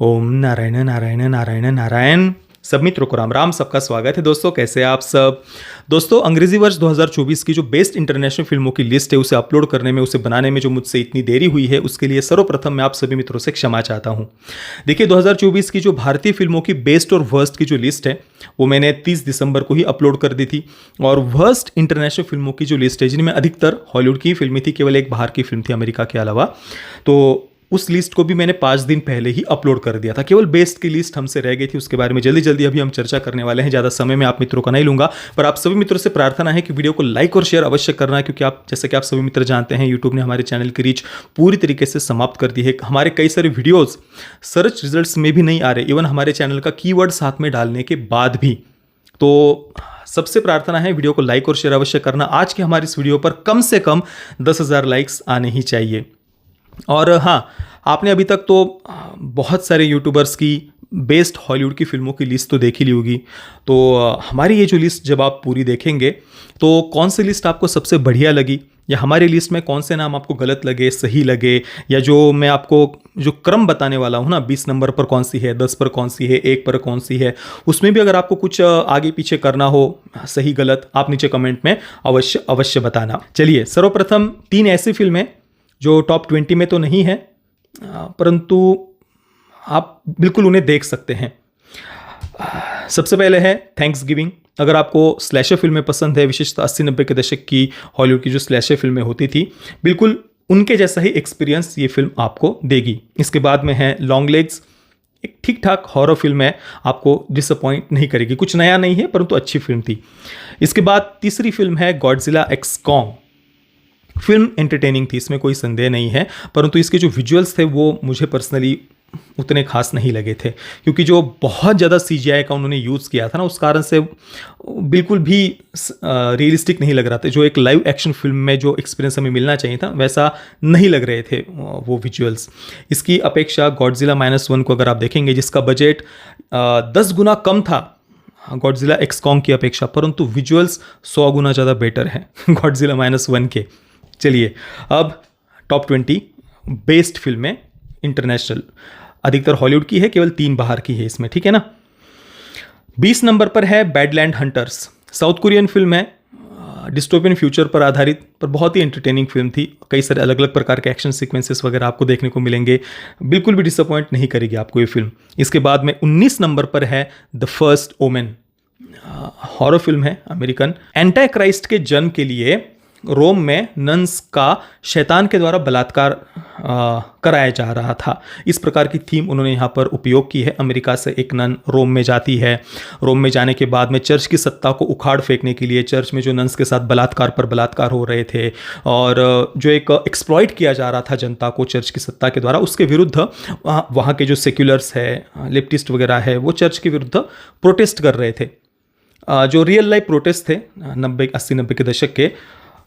ओम नारायण नारायण नारायण नारायण। सब मित्रों को राम राम। सबका स्वागत है दोस्तों। कैसे हैं आप सब दोस्तों। अंग्रेजी वर्ष 2024 की जो बेस्ट इंटरनेशनल फिल्मों की लिस्ट है उसे अपलोड करने में, उसे बनाने में जो मुझसे इतनी देरी हुई है उसके लिए सर्वप्रथम मैं आप सभी मित्रों से क्षमा चाहता हूं। देखिए 2024 की जो भारतीय फिल्मों की बेस्ट और वर्स्ट की जो लिस्ट है वो मैंने 30 दिसंबर को ही अपलोड कर दी थी। और वर्स्ट इंटरनेशनल फिल्मों की जो लिस्ट है जिनमें अधिकतर हॉलीवुड की फिल्में थी, केवल एक बाहर की फिल्म थी अमेरिका के अलावा, तो उस लिस्ट को भी मैंने 5 दिन पहले ही अपलोड कर दिया था। केवल बेस्ट की लिस्ट हमसे रह गई थी, उसके बारे में जल्दी जल्दी अभी हम चर्चा करने वाले हैं। ज़्यादा समय में आप मित्रों का नहीं लूंगा, पर आप सभी मित्रों से प्रार्थना है कि वीडियो को लाइक और शेयर अवश्य करना है, क्योंकि आप जैसे कि आप सभी मित्र जानते हैं यूट्यूब ने हमारे चैनल की रीच पूरी तरीके से समाप्त कर दी है। हमारे कई सारे वीडियोज़ सर्च रिजल्ट्स में भी नहीं आ रहे, इवन हमारे चैनल का कीवर्ड साथ में डालने के बाद भी। तो सबसे प्रार्थना है वीडियो को लाइक और शेयर अवश्य करना। आज की हमारी इस वीडियो पर कम से कम 10,000 लाइक्स आने ही चाहिए। और हाँ, आपने अभी तक तो बहुत सारे यूट्यूबर्स की बेस्ट हॉलीवुड की फिल्मों की लिस्ट तो देख ही ली होगी। तो हमारी ये जो लिस्ट जब आप पूरी देखेंगे तो कौन सी लिस्ट आपको सबसे बढ़िया लगी, या हमारी लिस्ट में कौन से नाम आपको गलत लगे, सही लगे, या जो मैं आपको जो क्रम बताने वाला हूँ ना, 20 नंबर पर कौन सी है, 10 पर कौन सी है, 1 पर कौन सी है, उसमें भी अगर आपको कुछ आगे पीछे करना हो, सही गलत, आप नीचे कमेंट में अवश्य अवश्य बताना। चलिए, सर्वप्रथम 3 ऐसी फिल्में जो टॉप 20 में तो नहीं है, परंतु आप बिल्कुल उन्हें देख सकते हैं। सबसे पहले है थैंक्स गिविंग। अगर आपको स्लैशर फिल्में पसंद है, विशेषतः 80-90 के दशक की हॉलीवुड की जो स्लैशर फिल्में होती थी, बिल्कुल उनके जैसा ही एक्सपीरियंस ये फिल्म आपको देगी। इसके बाद में है लॉन्ग लेग्स। एक ठीक ठाक हॉरर फिल्म है, आपको डिसअपॉइंट नहीं करेगी। कुछ नया नहीं है परंतु अच्छी फिल्म थी। इसके बाद तीसरी फिल्म है Godzilla x Kong. Film entertaining थी, इसमें कोई संदेह नहीं है, परंतु इसके जो विजुअल्स थे वो मुझे पर्सनली उतने खास नहीं लगे थे, क्योंकि जो बहुत ज़्यादा CGI का उन्होंने यूज़ किया था ना, उस कारण से बिल्कुल भी रियलिस्टिक नहीं लग रहा था। जो एक लाइव एक्शन फिल्म में जो एक्सपीरियंस हमें मिलना चाहिए था वैसा नहीं लग रहे थे वो विजुअल्स। इसकी अपेक्षा गॉडजिला -1 को अगर आप देखेंगे, जिसका बजट 10 गुना कम था गॉडजिला एक्स कॉन्ग की अपेक्षा, परंतु विजुअल्स 100 गुना ज़्यादा बेटर है गॉडजिला -1 के। चलिए, अब टॉप 20 बेस्ट फिल्में इंटरनेशनल। अधिकतर हॉलीवुड की है, केवल 3 बाहर की है इसमें, ठीक है ना। 20 नंबर पर है badland hunters. South Korean film है, डिस्टोपियन फ्यूचर पर आधारित, पर बहुत ही एंटरटेनिंग फिल्म थी। कई सारे अलग अलग प्रकार के एक्शन सीक्वेंसेस वगैरह आपको देखने को मिलेंगे, बिल्कुल भी डिसअपॉइंट नहीं करेगी आपको ये फिल्म। इसके बाद में 19 नंबर पर है the first omen. Horror film है अमेरिकन। एंटी क्राइस्ट के जन्म के लिए रोम में नन्स का शैतान के द्वारा बलात्कार कराया जा रहा था। इस प्रकार की थीम उन्होंने यहाँ पर उपयोग की है। अमेरिका से एक नन रोम में जाती है। रोम में जाने के बाद में चर्च की सत्ता को उखाड़ फेंकने के लिए, चर्च में जो नन्स के साथ बलात्कार पर बलात्कार हो रहे थे और जो एक एक्सप्लॉइट किया जा रहा था जनता को चर्च की सत्ता के द्वारा, उसके विरुद्ध वहाँ के जो सेक्युलर्स है, लेफ्टिस्ट वगैरह है, वो चर्च के विरुद्ध प्रोटेस्ट कर रहे थे। जो रियल लाइफ प्रोटेस्ट थे 80-90 के दशक के,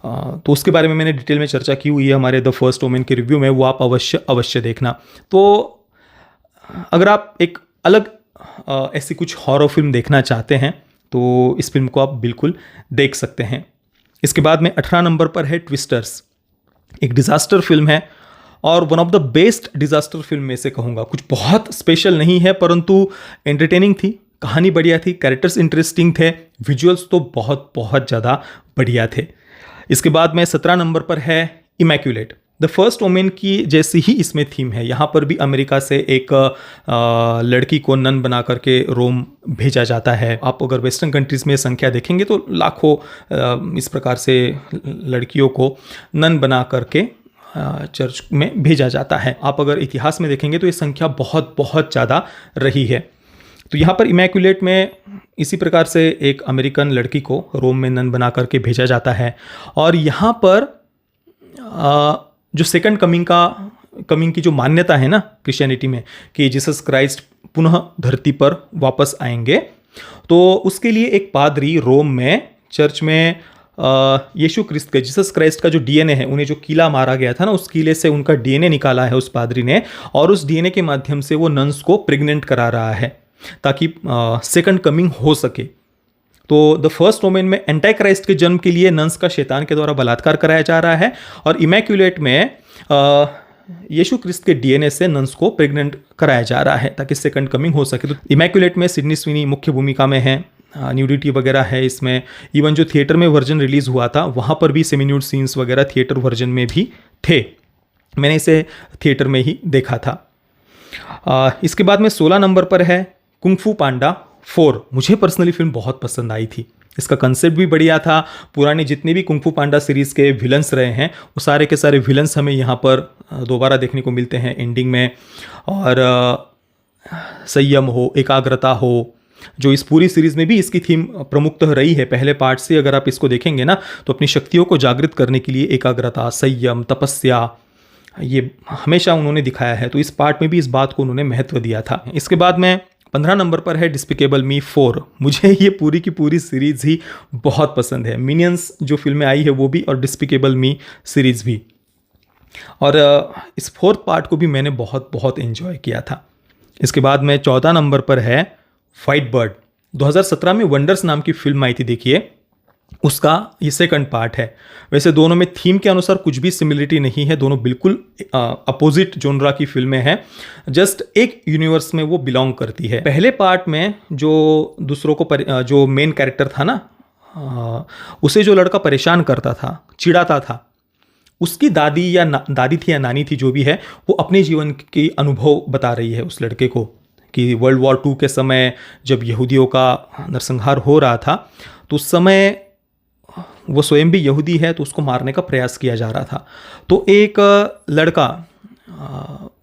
तो उसके बारे में मैंने डिटेल में चर्चा की हुई है हमारे द फर्स्ट वोमेन के रिव्यू में, वो आप अवश्य अवश्य देखना। तो अगर आप एक अलग ऐसी कुछ हॉरर फिल्म देखना चाहते हैं तो इस फिल्म को आप बिल्कुल देख सकते हैं। इसके बाद में 18 नंबर पर है ट्विस्टर्स। एक डिज़ास्टर फिल्म है और one of the best disaster film में से कहूँगा। कुछ बहुत स्पेशल नहीं है, परंतु एंटरटेनिंग थी, कहानी बढ़िया थी, कैरेक्टर्स इंटरेस्टिंग थे, विजुअल्स तो बहुत बहुत ज़्यादा बढ़िया थे। इसके बाद में 17 नंबर पर है इमैक्युलेट। द फर्स्ट वोमेन की जैसी ही इसमें थीम है। यहाँ पर भी अमेरिका से एक लड़की को नन बना करके रोम भेजा जाता है। आप अगर वेस्टर्न कंट्रीज़ में संख्या देखेंगे तो लाखों इस प्रकार से लड़कियों को नन बना करके चर्च में भेजा जाता है। आप अगर इतिहास में देखेंगे तो ये संख्या बहुत बहुत ज़्यादा रही है। तो यहाँ पर इमैक्युलेट में इसी प्रकार से एक अमेरिकन लड़की को रोम में नन बना करके भेजा जाता है। और यहाँ पर जो सेकंड कमिंग की जो मान्यता है ना क्रिश्चियनिटी में, कि जीसस क्राइस्ट पुनः धरती पर वापस आएंगे, तो उसके लिए एक पादरी रोम में चर्च में यीशु क्रिस्त का, जीसस क्राइस्ट का जो DNA है, उन्हें जो कीला मारा गया था ना, उस कीले से उनका DNA निकाला है उस पादरी ने, और उस DNA के माध्यम से वो नन्स को प्रेग्नेंट करा रहा है ताकि सेकंड कमिंग हो सके। तो द फर्स्ट वोमेन में एंटी क्राइस्ट के जन्म के लिए नन्स का शैतान के द्वारा बलात्कार कराया जा रहा है, और इमैक्युलेट में यीशु क्रिस्त के डीएनए से नन्स को प्रेग्नेंट कराया जा रहा है ताकि सेकंड कमिंग हो सके। तो इमैक्युलेट में सिडनी स्विनी मुख्य भूमिका में है, न्यूडिटी वगैरह है इसमें। इवन जो थिएटर में वर्जन रिलीज़ हुआ था वहाँ पर भी सेमी न्यूड सीन्स वगैरह थिएटर वर्जन में भी थे। मैंने इसे थिएटर में ही देखा था। इसके बाद में 16 नंबर पर है कुंग फू पांडा 4। मुझे पर्सनली फिल्म बहुत पसंद आई थी। इसका कंसेप्ट भी बढ़िया था। पुराने जितने भी कुंग फू पांडा सीरीज़ के विलन्स रहे हैं वो सारे के सारे विलन्स हमें यहाँ पर दोबारा देखने को मिलते हैं एंडिंग में। और संयम हो, एकाग्रता हो, जो इस पूरी सीरीज़ में भी इसकी थीम प्रमुखतः रही है। पहले पार्ट से अगर आप इसको देखेंगे ना तो अपनी शक्तियों को जागृत करने के लिए एकाग्रता, संयम, तपस्या, ये हमेशा उन्होंने दिखाया है। तो इस पार्ट में भी इस बात को उन्होंने महत्व दिया था। इसके बाद में 15 नंबर पर है डिस्पिकेबल मी 4। मुझे ये पूरी की पूरी सीरीज़ ही बहुत पसंद है। मिनियंस जो फिल्में आई है वो भी और डिस्पिकेबल मी सीरीज़ भी। और इस 4th पार्ट को भी मैंने बहुत बहुत एंजॉय किया था। इसके बाद में 14 नंबर पर है फाइट बर्ड। 2017 में वंडर्स नाम की फिल्म आई थी, देखिए उसका ये सेकंड पार्ट है। वैसे दोनों में थीम के अनुसार कुछ भी सिमिलरिटी नहीं है, दोनों बिल्कुल अपोजिट जोनरा की फिल्में हैं। जस्ट एक यूनिवर्स में वो बिलोंग करती है। पहले पार्ट में जो दूसरों को जो मेन कैरेक्टर था ना, उसे जो लड़का परेशान करता था, चिढ़ाता था, उसकी दादी या दादी थी या नानी थी जो भी है, वो अपने जीवन के अनुभव बता रही है उस लड़के को कि वर्ल्ड वॉर 2 के समय जब यहूदियों का नरसंहार हो रहा था तो उस समय वो स्वयं भी यहूदी है तो उसको मारने का प्रयास किया जा रहा था। तो एक लड़का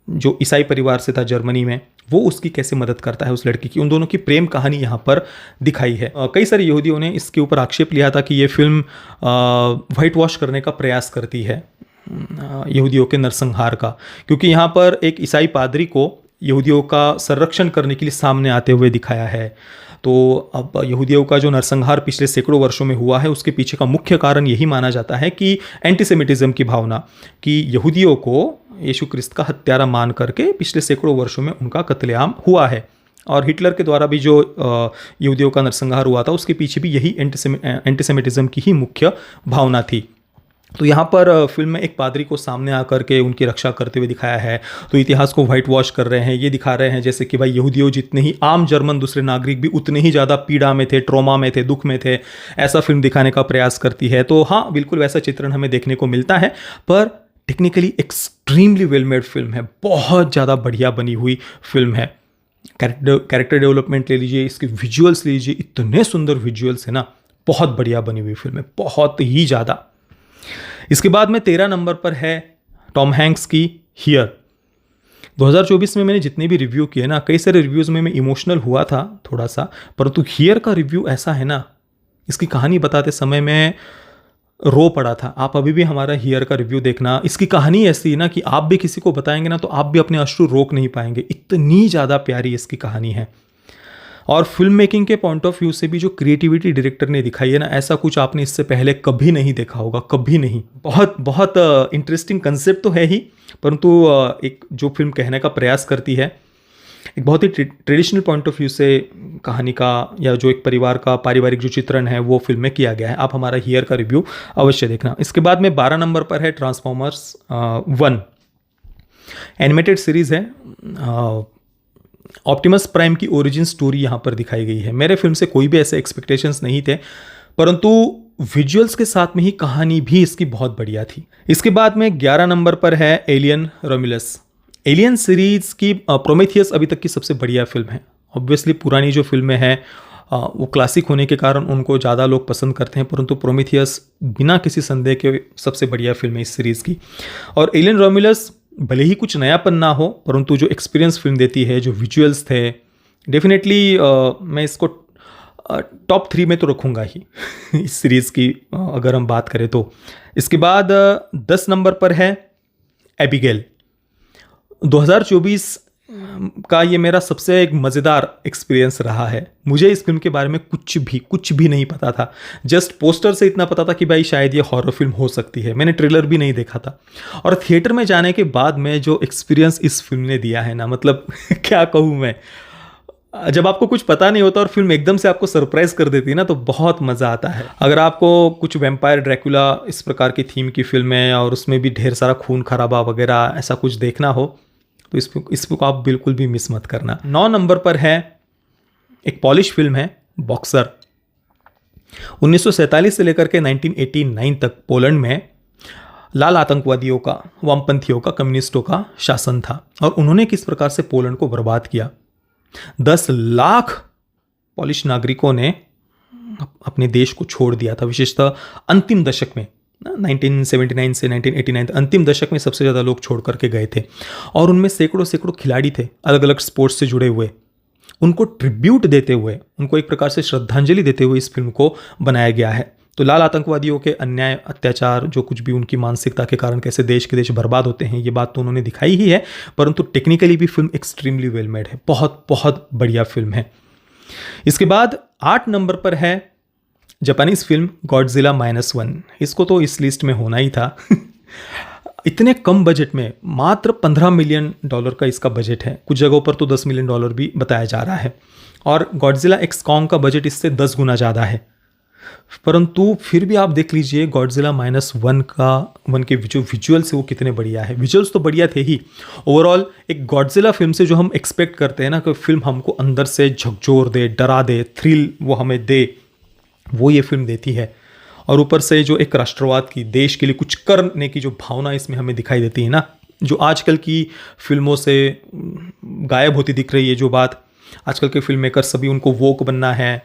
जो ईसाई परिवार से था जर्मनी में, वो उसकी कैसे मदद करता है उस लड़की की। उन दोनों की प्रेम कहानी यहाँ पर दिखाई है। कई सारे यहूदियों ने इसके ऊपर आक्षेप लिया था कि ये फिल्म वाइट वॉश करने का प्रयास करती है यहूदियों के नरसंहार का, क्योंकि यहाँ पर एक ईसाई पादरी को यहूदियों का संरक्षण करने के लिए सामने आते हुए दिखाया है। तो अब यहूदियों का जो नरसंहार पिछले सैकड़ों वर्षों में हुआ है उसके पीछे का मुख्य कारण यही माना जाता है कि एंटीसेमिटिज्म की भावना, कि यहूदियों को यीशु क्रिस्त का हत्यारा मान करके पिछले सैकड़ों वर्षों में उनका कत्लेआम हुआ है। और हिटलर के द्वारा भी जो यहूदियों का नरसंहार हुआ था उसके पीछे भी यही एंटीसेमिटिज्म की ही मुख्य भावना थी। तो यहाँ पर फिल्म में एक पादरी को सामने आकर के उनकी रक्षा करते हुए दिखाया है। तो इतिहास को वाइट वॉश कर रहे हैं, ये दिखा रहे हैं जैसे कि भाई यहूदियों जितने ही आम जर्मन दूसरे नागरिक भी उतने ही ज़्यादा पीड़ा में थे, ट्रॉमा में थे, दुख में थे, ऐसा फिल्म दिखाने का प्रयास करती है। तो हाँ, बिल्कुल वैसा चित्रण हमें देखने को मिलता है, पर technically extremely well made film है, बहुत ज़्यादा बढ़िया बनी हुई फिल्म है। कैरेक्टर डेवलपमेंट ले लीजिए, इसके विजुअल्स लीजिए, इतने सुंदर विजुअल्स है ना, बहुत बढ़िया बनी हुई फिल्म है, बहुत ही ज़्यादा। इसके बाद में 13 नंबर पर है टॉम हैंक्स की हियर। 2024 में मैंने जितने भी रिव्यू किए ना, कई सारे रिव्यूज़ में मैं इमोशनल हुआ था थोड़ा सा, परंतु हियर का रिव्यू ऐसा है ना, इसकी कहानी बताते समय मैं रो पड़ा था। आप अभी भी हमारा हियर का रिव्यू देखना, इसकी कहानी ऐसी है ना कि आप भी किसी को बताएंगे ना तो आप भी अपने अश्रु रोक नहीं पाएंगे, इतनी ज़्यादा प्यारी इसकी कहानी है। और फिल्म मेकिंग के पॉइंट ऑफ व्यू से भी जो क्रिएटिविटी डायरेक्टर ने दिखाई है ना, ऐसा कुछ आपने इससे पहले कभी नहीं देखा होगा, कभी नहीं। बहुत बहुत इंटरेस्टिंग कंसेप्ट तो है ही, परंतु एक जो फिल्म कहने का प्रयास करती है, एक बहुत ही ट्रेडिशनल पॉइंट ऑफ व्यू से कहानी का या जो एक परिवार का पारिवारिक जो चित्रण है वो फिल्म में किया गया है। आप हमारा हियर का रिव्यू अवश्य देखना। इसके बाद में 12 नंबर पर है ट्रांसफॉर्मर्स 1। एनिमेटेड सीरीज़ है। ऑप्टिमस प्राइम की ओरिजिन स्टोरी यहाँ पर दिखाई गई है। मेरे फिल्म से कोई भी ऐसे एक्सपेक्टेशंस नहीं थे, परंतु विजुअल्स के साथ में ही कहानी भी इसकी बहुत बढ़िया थी। इसके बाद में 11 नंबर पर है एलियन रोमिलस। एलियन सीरीज की प्रोमेथियस अभी तक की सबसे बढ़िया फिल्म है। ऑब्वियसली पुरानी जो फिल्में हैं वो क्लासिक होने के कारण उनको ज़्यादा लोग पसंद करते हैं, परंतु प्रोमेथियस बिना किसी संदेह के सबसे बढ़िया फिल्म है इस सीरीज़ की। और एलियन रोमिलस भले ही कुछ नयापन ना हो, परंतु जो एक्सपीरियंस फिल्म देती है, जो विजुअल्स थे, डेफिनेटली मैं इसको टॉप 3 में तो रखूँगा ही इस सीरीज़ की अगर हम बात करें तो। इसके बाद 10 नंबर पर है एबिगेल। 2024 का ये मेरा सबसे एक मज़ेदार एक्सपीरियंस रहा है। मुझे इस फिल्म के बारे में कुछ भी नहीं पता था। जस्ट पोस्टर से इतना पता था कि भाई शायद ये हॉरर फिल्म हो सकती है। मैंने ट्रेलर भी नहीं देखा था, और थिएटर में जाने के बाद में जो एक्सपीरियंस इस फिल्म ने दिया है ना, मतलब क्या कहूँ मैं, जब आपको कुछ पता नहीं होता और फिल्म एकदम से आपको सरप्राइज कर देती है ना, तो बहुत मज़ा आता है। अगर आपको कुछ वैम्पायर ड्रैकुला इस प्रकार की थीम की फिल्म है और उसमें भी ढेर सारा खून खराबा वगैरह ऐसा कुछ देखना हो, तो इसको आप बिल्कुल भी मिस मत करना। 9 नंबर पर है एक पॉलिश फिल्म है बॉक्सर। 1947 से लेकर के 1989 तक पोलैंड में लाल आतंकवादियों का, वामपंथियों का, कम्युनिस्टों का शासन था और उन्होंने किस प्रकार से पोलैंड को बर्बाद किया। 10 लाख पॉलिश नागरिकों ने अपने देश को छोड़ दिया था। विशेषतः अंतिम दशक में 1979 से 1989 अंतिम दशक में सबसे ज़्यादा लोग छोड़ करके गए थे और उनमें सैकड़ों सैकड़ों खिलाड़ी थे अलग अलग स्पोर्ट्स से जुड़े हुए। उनको ट्रिब्यूट देते हुए, उनको एक प्रकार से श्रद्धांजलि देते हुए इस फिल्म को बनाया गया है। तो लाल आतंकवादियों के अन्याय, अत्याचार, जो कुछ भी उनकी मानसिकता के कारण कैसे देश के देश बर्बाद होते हैं, ये बात तो उन्होंने दिखाई ही है, परंतु टेक्निकली भी फिल्म एक्सट्रीमली वेल मेड है। बहुत बहुत बढ़िया फिल्म है। इसके बाद 8 नंबर पर है जापानीज फिल्म गॉडजिला -1। इसको तो इस लिस्ट में होना ही था। इतने कम बजट में मात्र $15 मिलियन का इसका बजट है। कुछ जगहों पर तो $10 मिलियन भी बताया जा रहा है और गॉडजिला एक्स कॉन्ग का बजट इससे 10 गुना ज़्यादा है। परंतु फिर भी आप देख लीजिए गॉडजिला -1 के जो विजुअल्स है वो कितने बढ़िया है। विजुअल्स तो बढ़िया थे ही, ओवरऑल एक गॉडजिला फिल्म से जो हम एक्सपेक्ट करते हैं ना कि फिल्म हमको अंदर से झकझोर दे, डरा दे, थ्रिल वो हमें दे, वो ये फिल्म देती है। और ऊपर से जो एक राष्ट्रवाद की, देश के लिए कुछ करने की जो भावना इसमें हमें दिखाई देती है ना, जो आजकल की फिल्मों से गायब होती दिख रही है। जो बात आजकल के फिल्म मेकर सभी उनको वोक बनना है,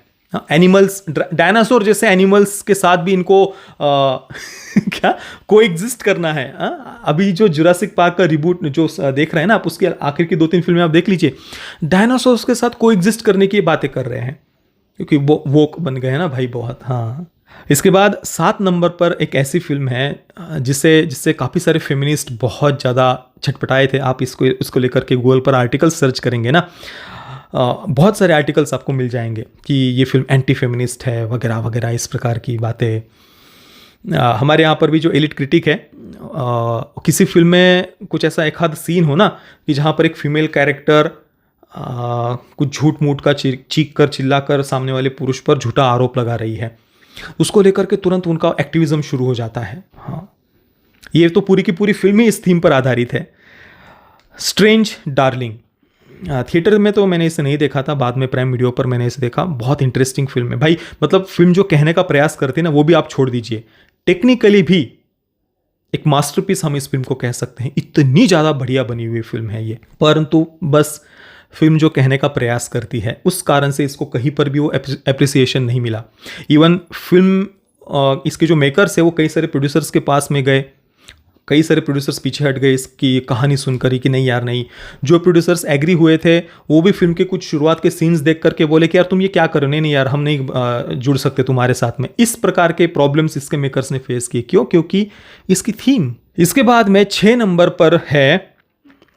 एनिमल्स, डायनासोर जैसे एनिमल्स के साथ भी इनको क्या कोएग्जिस्ट करना है। अभी जो जुरासिक पार्क का रिबूट जो देख रहे हैं ना आप, उसके आखिर की 2-3 फिल्में आप देख लीजिए, डायनासोर्स के साथ कोएग्जिस्ट करने की बातें कर रहे हैं, क्योंकि वो वोक बन गए हैं ना भाई बहुत। हाँ, इसके बाद 7 नंबर पर एक ऐसी फिल्म है जिससे काफ़ी सारे फेमिनिस्ट बहुत ज़्यादा छटपटाए थे। आप इसको लेकर के गूगल पर आर्टिकल सर्च करेंगे ना, बहुत सारे आर्टिकल्स आपको मिल जाएंगे कि ये फिल्म एंटी फेमिनिस्ट है वगैरह वगैरह, इस प्रकार की बातें। हमारे यहाँ पर भी जो एलिट क्रिटिक है, किसी फिल्म में कुछ ऐसा एक आध सीन हो ना कि जहाँ पर एक फीमेल कैरेक्टर कुछ झूठ मूठ का चीख कर चिल्ला कर सामने वाले पुरुष पर झूठा आरोप लगा रही है, उसको लेकर के तुरंत उनका एक्टिविज्म शुरू हो जाता है। हाँ, ये तो पूरी की पूरी फिल्म ही इस थीम पर आधारित है। स्ट्रेंज डार्लिंग, थिएटर में तो मैंने इसे नहीं देखा था, बाद में प्राइम वीडियो पर मैंने इसे देखा। बहुत इंटरेस्टिंग फिल्म है भाई, मतलब फिल्म जो कहने का प्रयास करती है ना वो भी आप छोड़ दीजिए, टेक्निकली भी एक मास्टरपीस हम इस फिल्म को कह सकते हैं। इतनी ज़्यादा बढ़िया बनी हुई फिल्म है ये, परंतु बस फिल्म जो कहने का प्रयास करती है उस कारण से इसको कहीं पर भी वो एप्रिसिएशन नहीं मिला। इवन फिल्म इसके जो मेकर्स है वो कई सारे प्रोड्यूसर्स के पास में गए, कई सारे प्रोड्यूसर्स पीछे हट गए इसकी कहानी सुनकर ही कि नहीं यार नहीं। जो प्रोड्यूसर्स एग्री हुए थे वो भी फिल्म के कुछ शुरुआत के सीन्स देख करके बोले कि यार तुम ये क्या कर रहे हो, नहीं यार हम नहीं जुड़ सकते तुम्हारे साथ में। इस प्रकार के प्रॉब्लम्स इसके मेकर्स ने फेस किए। क्यों? क्योंकि इसकी थीम। इसके बाद में 6 नंबर पर है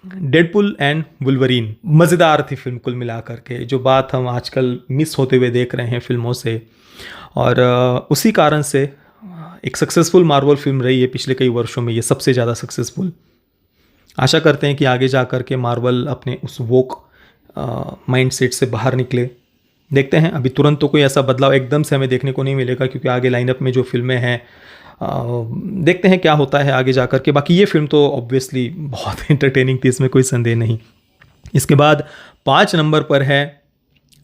डेडपुल एंड वुल्वरीन। मज़ेदार थी फिल्म कुल मिलाकर के, जो बात हम आजकल मिस होते हुए देख रहे हैं फिल्मों से, और उसी कारण से एक सक्सेसफुल मार्वल फिल्म रही है पिछले कई वर्षों में, ये सबसे ज़्यादा सक्सेसफुल। आशा करते हैं कि आगे जा कर के मार्वल अपने उस वोक माइंडसेट से बाहर निकले। देखते हैं, अभी तुरंत तो कोई ऐसा बदलाव एकदम से हमें देखने को नहीं मिलेगा, क्योंकि आगे लाइनअप में जो फिल्में हैं देखते हैं क्या होता है आगे जा कर के। बाकी ये फिल्म तो ऑब्वियसली बहुत एंटरटेनिंग थी, इसमें कोई संदेह नहीं। इसके बाद 5 नंबर पर है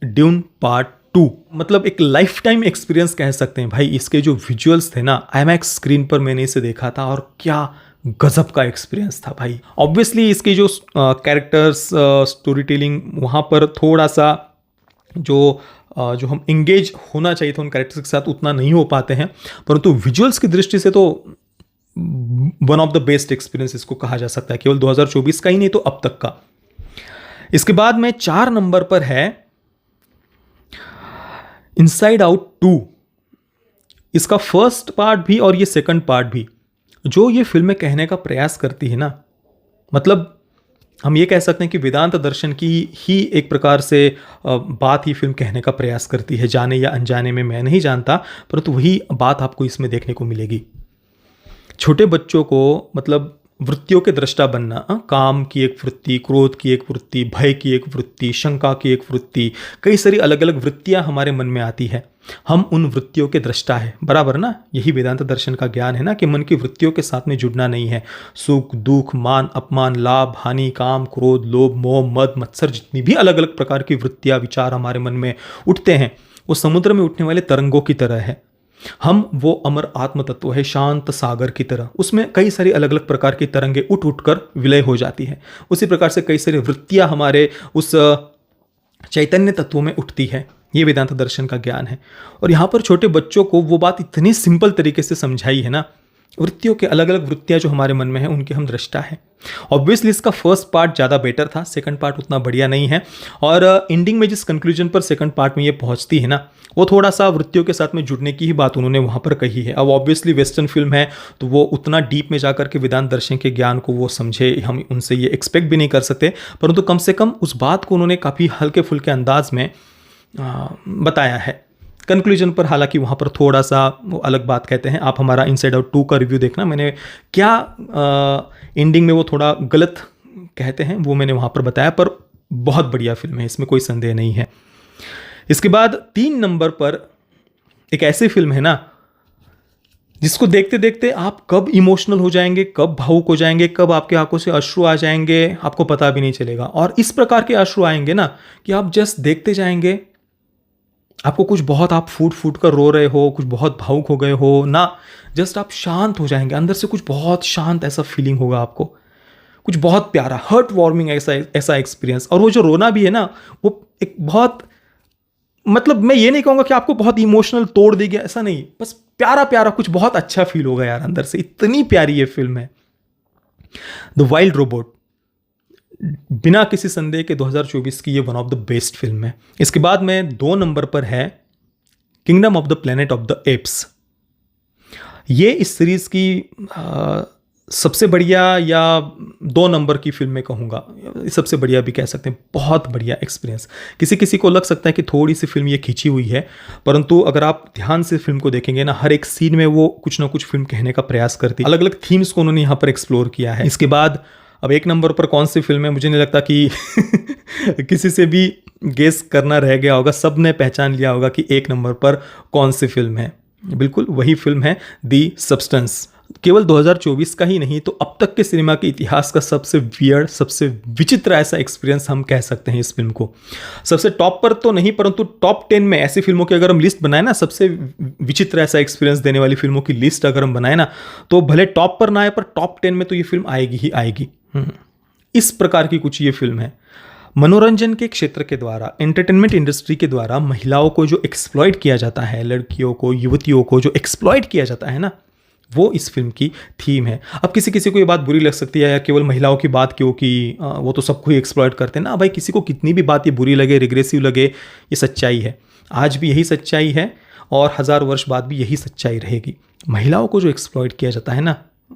ड्यून पार्ट 2। मतलब एक लाइफ टाइम एक्सपीरियंस कह सकते हैं भाई। इसके जो विजुअल्स थे ना, IMAX स्क्रीन पर मैंने इसे देखा था और क्या गजब का एक्सपीरियंस था भाई। ऑब्वियसली इसकी जो कैरेक्टर्स, स्टोरी टेलिंग, वहाँ पर थोड़ा सा जो हम इंगेज होना चाहिए था उन कैरेक्टर्स के साथ उतना नहीं हो पाते हैं, परंतु विजुअल्स की दृष्टि से तो one of the best experience इसको कहा जा सकता है, केवल 2024 का ही नहीं तो अब तक का। इसके बाद में 4 नंबर पर है इनसाइड आउट 2। इसका फर्स्ट पार्ट भी और ये सेकंड पार्ट भी, जो ये फिल्में कहने का प्रयास करती है ना, मतलब हम ये कह सकते हैं कि वेदांत दर्शन की ही एक प्रकार से बात ही फिल्म कहने का प्रयास करती है, जाने या अनजाने में, मैं नहीं जानता, परंतु वही बात आपको इसमें देखने को मिलेगी। छोटे बच्चों को मतलब वृत्तियों के दृष्टा बनना, काम की एक वृत्ति, क्रोध की एक वृत्ति, भय की एक वृत्ति, शंका की एक वृत्ति, कई सारी अलग अलग वृत्तियां हमारे मन में आती है। हम उन वृत्तियों के दृष्टा है, बराबर ना। यही वेदांत दर्शन का ज्ञान है ना, कि मन की वृत्तियों के साथ में जुड़ना नहीं है। सुख दुख, मान अपमान, लाभ हानि, काम क्रोध, लोभ मोह, मद मत्सर, जितनी भी अलग अलग प्रकार की वृत्तियां विचार हमारे मन में उठते हैं, वो समुद्र में उठने वाले तरंगों की तरह है। हम वो अमर आत्म तत्व है, शांत सागर की तरह। उसमें कई सारी अलग अलग प्रकार की तरंगे उठ उठ कर विलय हो जाती है। उसी प्रकार से कई सारी वृत्तियां हमारे उस चैतन्य तत्वों में उठती है। ये वेदांत दर्शन का ज्ञान है। और यहाँ पर छोटे बच्चों को वो बात इतनी सिंपल तरीके से समझाई है ना। वृत्तियों के अलग अलग वृत्तियां जो हमारे मन में है, उनके हम दृष्टा है। ऑब्वियसली इसका फर्स्ट पार्ट ज़्यादा बेटर था, सेकंड पार्ट उतना बढ़िया नहीं है। और एंडिंग में जिस कंक्लूजन पर सेकंड पार्ट में ये पहुंचती है ना, वो थोड़ा सा वृत्तियों के साथ में जुड़ने की ही बात उन्होंने वहाँ पर कही है। अब ऑब्वियसली वेस्टर्न फिल्म है, तो वो उतना डीप में जाकर के वेदांत दर्शन के ज्ञान को वो समझे, हम उनसे ये एक्सपेक्ट भी नहीं कर सकते। परंतु कम से कम उस बात को उन्होंने काफ़ी हल्के फुल्के अंदाज में बताया है। कंक्लूजन पर हालांकि वहाँ पर थोड़ा सा वो अलग बात कहते हैं। आप हमारा इनसाइड आउट 2 का रिव्यू देखना, मैंने क्या एंडिंग में वो थोड़ा गलत कहते हैं वो मैंने वहाँ पर बताया। पर बहुत बढ़िया फिल्म है, इसमें कोई संदेह नहीं है। इसके बाद 3 नंबर पर एक ऐसी फिल्म है ना, जिसको देखते देखते आप कब इमोशनल हो जाएंगे, कब भावुक हो जाएंगे, कब आपके आंखों से अश्रु आ जाएंगे, आपको पता भी नहीं चलेगा। और इस प्रकार के अश्रु आएंगे ना कि आप जस्ट देखते जाएंगे, आपको कुछ बहुत, आप फूट फूट कर रो रहे हो, कुछ बहुत भावुक हो गए हो ना, जस्ट आप शांत हो जाएंगे, अंदर से कुछ बहुत शांत ऐसा फीलिंग होगा आपको, कुछ बहुत प्यारा हर्ट वार्मिंग ऐसा एक्सपीरियंस। और वो जो रोना भी है ना, वो एक बहुत, मतलब मैं ये नहीं कहूँगा कि आपको बहुत इमोशनल तोड़ देगी, ऐसा नहीं, बस प्यारा प्यारा कुछ बहुत अच्छा फील होगा यार अंदर से। इतनी प्यारी ये फिल्म है द वाइल्ड रोबोट। बिना किसी संदेह के 2024 की ये one of the best film है। इसके बाद में 2 नंबर पर है kingdom of the planet of the apps. ये इस सीरीज की सबसे बढ़िया, या 2 नंबर की फिल्म में कहूँगा, सबसे बढ़िया भी कह सकते हैं। बहुत बढ़िया एक्सपीरियंस। किसी किसी को लग सकता है कि थोड़ी सी फिल्म ये खींची हुई है, परंतु अगर आप ध्यान से फिल्म को देखेंगे ना, हर एक सीन में वो कुछ ना कुछ फिल्म कहने का प्रयास करती है। अलग अलग थीम्स को उन्होंने यहाँ पर एक्सप्लोर किया है। इसके बाद अब 1 नंबर पर कौन सी फिल्म है, मुझे नहीं लगता कि किसी से भी गेस करना रह गया होगा। सब ने पहचान लिया होगा कि 1 नंबर पर कौन सी फिल्म है। बिल्कुल वही फिल्म है दी सब्सटेंस। केवल 2024 का ही नहीं, तो अब तक के सिनेमा के इतिहास का सबसे वियर्ड, सबसे विचित्र ऐसा एक्सपीरियंस हम कह सकते हैं इस फिल्म को। सबसे टॉप पर तो नहीं, परंतु टॉप 10 में ऐसी फिल्मों की अगर हम लिस्ट बनाए ना, सबसे विचित्र ऐसा एक्सपीरियंस देने वाली फिल्मों की लिस्ट अगर हम बनाए ना, तो भले टॉप पर ना आए, पर टॉप 10 में तो ये फिल्म आएगी ही आएगी। इस प्रकार की कुछ ये फिल्म है। मनोरंजन के क्षेत्र के द्वारा, एंटरटेनमेंट इंडस्ट्री के द्वारा महिलाओं को जो एक्सप्लॉइट किया जाता है, लड़कियों को, युवतियों को जो एक्सप्लॉइट किया जाता है ना, वो इस फिल्म की थीम है। अब किसी किसी को ये बात बुरी लग सकती है, या केवल महिलाओं की बात क्यों कि वो तो सबको ही एक्सप्लॉइट करते हैं ना। भाई किसी को कितनी भी बात ये बुरी लगे, रिग्रेसिव लगे, ये सच्चाई है। आज भी यही सच्चाई है और 1000 वर्ष बाद भी यही सच्चाई रहेगी। महिलाओं को जो एक्सप्लॉइट किया जाता है ना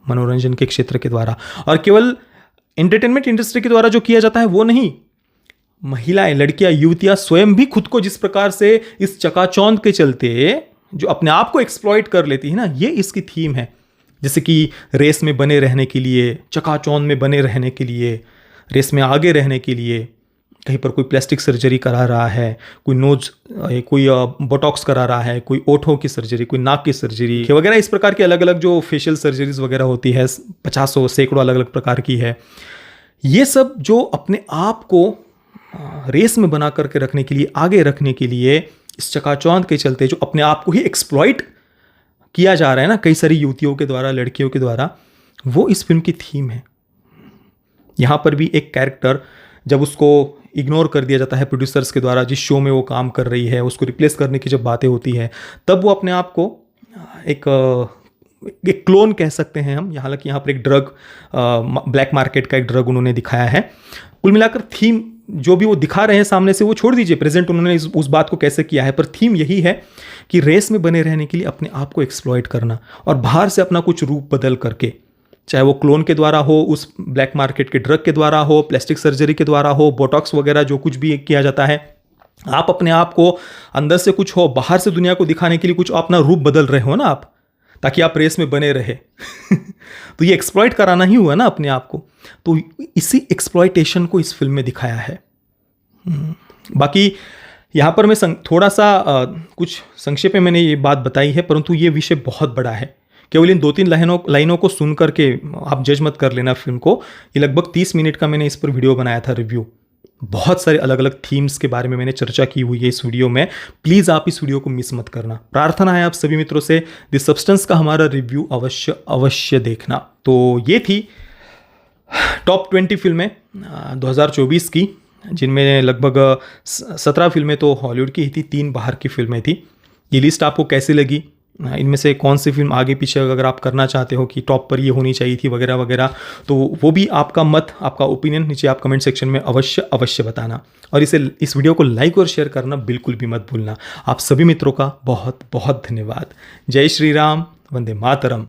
मनोरंजन के क्षेत्र के द्वारा, और केवल एंटरटेनमेंट इंडस्ट्री के द्वारा जो किया जाता है वो नहीं, महिलाएं, लड़कियां, युवतियां स्वयं भी खुद को जिस प्रकार से इस चकाचौंध के चलते जो अपने आप को एक्सप्लॉइट कर लेती है ना, ये इसकी थीम है। जैसे कि रेस में बने रहने के लिए, चकाचौंध में बने रहने के लिए, रेस में आगे रहने के लिए कहीं पर कोई प्लास्टिक सर्जरी करा रहा है, कोई नोज, कोई बोटॉक्स करा रहा है, कोई ओठों की सर्जरी, कोई नाक की सर्जरी वगैरह। इस प्रकार की अलग अलग जो फेशियल सर्जरीज वगैरह होती है, 50 सैकड़ों अलग अलग प्रकार की है। ये सब जो अपने आप को रेस में बना करके रखने के लिए, आगे रखने के लिए, इस चकाचौंध के चलते जो अपने आप को ही एक्सप्लॉइट किया जा रहा है ना कई सारी युवतियों के द्वारा, लड़कियों के द्वारा, वो इस फिल्म की थीम है। यहाँ पर भी एक कैरेक्टर जब उसको इग्नोर कर दिया जाता है प्रोड्यूसर्स के द्वारा, जिस शो में वो काम कर रही है, उसको रिप्लेस करने की जब बातें होती है, तब वो अपने आप को एक क्लोन कह सकते हैं हम। हालांकि यहाँ पर एक ड्रग, ब्लैक मार्केट का एक ड्रग उन्होंने दिखाया है। कुल मिलाकर थीम जो भी वो दिखा रहे हैं सामने से, वो छोड़ दीजिए प्रेजेंट उन्होंने उस बात को कैसे किया है, पर थीम यही है कि रेस में बने रहने के लिए अपने आप को एक्सप्लॉइट करना, और बाहर से अपना कुछ रूप बदल करके, चाहे वो क्लोन के द्वारा हो, उस ब्लैक मार्केट के ड्रग के द्वारा हो, प्लास्टिक सर्जरी के द्वारा हो, बोटॉक्स वगैरह जो कुछ भी किया जाता है, आप अपने आप को अंदर से कुछ हो, बाहर से दुनिया को दिखाने के लिए कुछ अपना रूप बदल रहे हो ना आप, ताकि आप रेस में बने रहे। तो ये एक्सप्लॉइट कराना ही हुआ ना अपने आप को। तो इसी एक्सप्लॉइटेशन को इस फिल्म में दिखाया है। बाकी यहाँ पर मैं थोड़ा सा कुछ संक्षेप में मैंने ये बात बताई है, परंतु ये विषय बहुत बड़ा है। केवल इन 2-3 लाइनों को सुन करके आप जज मत कर लेना फिल्म को। ये लगभग 30 मिनट का मैंने इस पर वीडियो बनाया था, रिव्यू। बहुत सारे अलग अलग थीम्स के बारे में मैंने चर्चा की हुई है इस वीडियो में। प्लीज़ आप इस वीडियो को मिस मत करना। प्रार्थना है आप सभी मित्रों से, द सब्सटेंस का हमारा रिव्यू अवश्य देखना। तो ये थी टॉप 20 फिल्में 2024 की, जिनमें लगभग 17 फिल्में तो हॉलीवुड की ही थी, 3 बाहर की फिल्में थी। ये लिस्ट आपको कैसी लगी? इनमें से कौन सी फिल्म आगे पीछे अगर आप करना चाहते हो कि टॉप पर ये होनी चाहिए थी वगैरह वगैरह, तो वो भी आपका मत, आपका ओपिनियन नीचे आप कमेंट सेक्शन में अवश्य बताना। और इस वीडियो को लाइक और शेयर करना बिल्कुल भी मत भूलना। आप सभी मित्रों का बहुत बहुत धन्यवाद। जय श्री राम, वंदे मातरम।